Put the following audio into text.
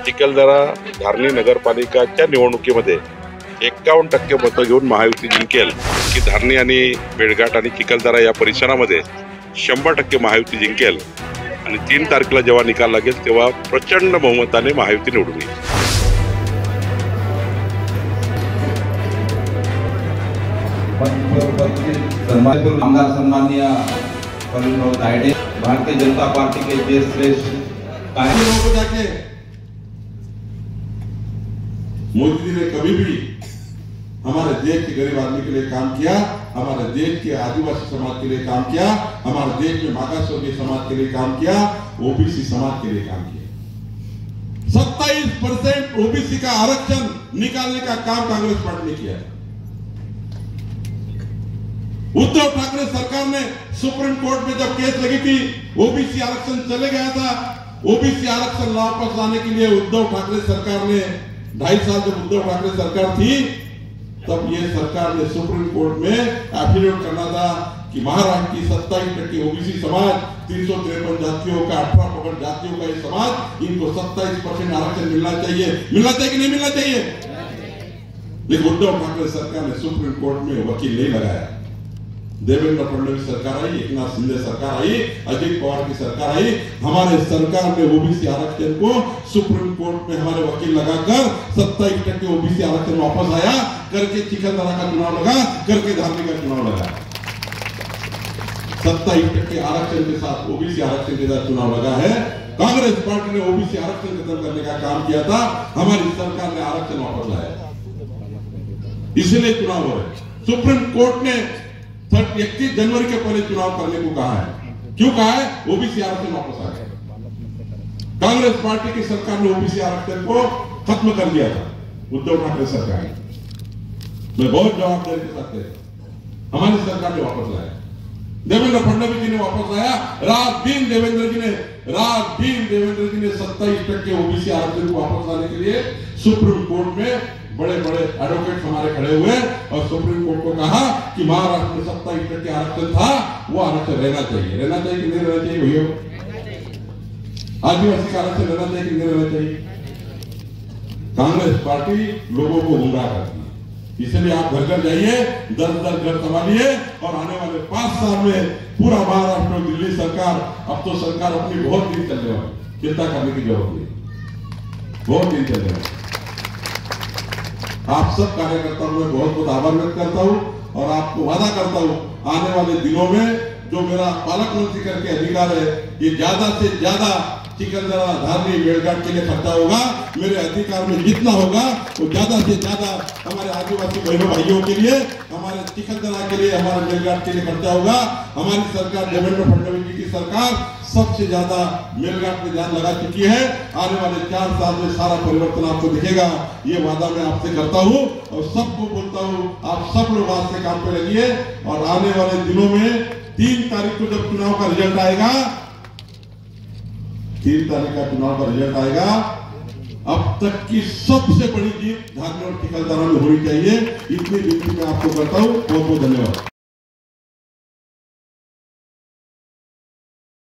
चिखलदरा धारणी नगरपालिकाच्या निवडणुकीमध्ये 51% मतं घेऊन महायुती जिंकेल की धारणी आणि मेळघाट आणि चिखलदरा या परिसरामध्ये 100% महायुती जिंकेल आणि 3 तारखेला जेव्हा निकाल लागेल तेव्हा प्रचंड बहुमताने महायुती निवडून येईल. आमदार सम्मानीय प्रवीण तायडे भारतीय जनता पार्टी के जे श्रेष्ठ को जाके मोदी जी ने कभी भी हमारे देश के गरीब आदमी के लिए काम किया, हमारे देश के आदिवासी समाज के लिए काम किया, हमारे देश में मागासवर्गीय समाज के लिए काम किया, ओबीसी समाज के लिए काम किया. 27% ओबीसी का आरक्षण निकालने का काम कांग्रेस पार्टी ने किया. उद्धव ठाकरे सरकार ने सुप्रीम कोर्ट में जब केस लगी थी, ओबीसी आरक्षण चले गया था. ओबीसी आरक्षण वापस लाने के लिए उद्धव ठाकरे सरकार ने 2.5 साल जब उद्धव ठाकरे सरकार थी तब ये सरकार ने सुप्रीम कोर्ट में एफिडेविट करना था कि महाराष्ट्र की 27% ओबीसी समाज 353 जातियों का 18 जातियों का ये समाज, इनको 27% आरक्षण मिलना चाहिए कि नहीं मिलना चाहिए. लेकिन उद्धव ठाकरे सरकार ने सुप्रीम कोर्ट में वकील नहीं लगाया. देवेंद्र फडणवीस सरकार आई, एकनाथ शिंदे सरकार आई, अजित पवार की सरकार आई. हमारे सरकार ने ओबीसी आरक्षण को सुप्रीम कोर्ट में हमारे वकील लगाकर 27% ओबीसी आरक्षण वापस आया करके चिखलदरा का चुनाव लगा, करके धारणी का चुनाव लगा. 27% आरक्षण के साथ ओबीसी आरक्षण के साथ चुनाव लगा है. कांग्रेस पार्टी ने ओबीसी आरक्षण खत्म करने का काम किया था, हमारी सरकार ने आरक्षण वापस लाया, इसलिए चुनाव हो रहे. सुप्रीम कोर्ट ने 31 जनवरी के पहले चुनाव करने को कहा है. क्यों कहा है? ओबीसी आरक्षण वापस आ गया. कांग्रेस पार्टी की सरकार ने ओबीसी आरक्षण को खत्म कर दिया था. उद्धव ठाकरे सरकार में बहुत जवाबदारी के साथ हमारी सरकार ने वापस लाया. देवेंद्र फडणवीस जी ने वापस लाया. रात दिन देवेंद्र जी ने 27% ओबीसी आरक्षण को वापस लाने के लिए सुप्रीम कोर्ट में बड़े बड़े एडवोकेट हमारे खड़े हुए और सुप्रीम कोर्ट को कहा कि महाराष्ट्र में 27% आरक्षण था, वो आरक्षण रहना चाहिए कि नहीं रहना चाहिए भैया? आदिवासी का आरक्षण रहना चाहिए कि नहीं रहना चाहिए? कांग्रेस पार्टी लोगों को गुमराह करती है. इसलिए आप घर घर जाइए, 10-10 घर संभालिए और आने वाले 5 साल में पूरा महाराष्ट्र और दिल्ली सरकार, अब तो सरकार अपनी बहुत दिन चलने वाली, चिंता करने की जरूरत नहीं, बहुत दिन चलने वाली. आप सब कार्यकर्ताओं में बहुत बहुत आभार व्यक्त करता हूं और आपको वादा करता हूं आने वाले दिनों में जो मेरा पालक मंत्री करके अधिकार है, ये ज्यादा से ज्यादा चिखलदरा धारणी मेळघाट के लिए खर्चा होगा. मेरे अधिकार में जितना होगा वो ज्यादा से ज्यादा हमारे आदिवासी बहनों भाइयों के लिए, हमारे चिखलदरा के लिए, हमारे मेळघाट के लिए खर्चा होगा. हमारी सरकार, देवेंद्र फडणवीस जी की सरकार सबसे ज्यादा मेळघाट में ध्यान लगा चुकी है. आने वाले 4 साल में सारा परिवर्तन आपको दिखेगा, ये वादा मैं आपसे करता हूं और सबको बोलता हूं. आप सब लोग आज से काम पे लगिए और आने वाले दिनों में 3 तारीख को जब चुनाव का रिजल्ट आएगा, 3 तारीख का चुनाव का रिजल्ट आएगा, अब तक की सबसे बड़ी जीत धारणी और चिखलदरा में होनी चाहिए. इतनी विनती मैं आपको करता हूं. बहुत बहुत धन्यवाद.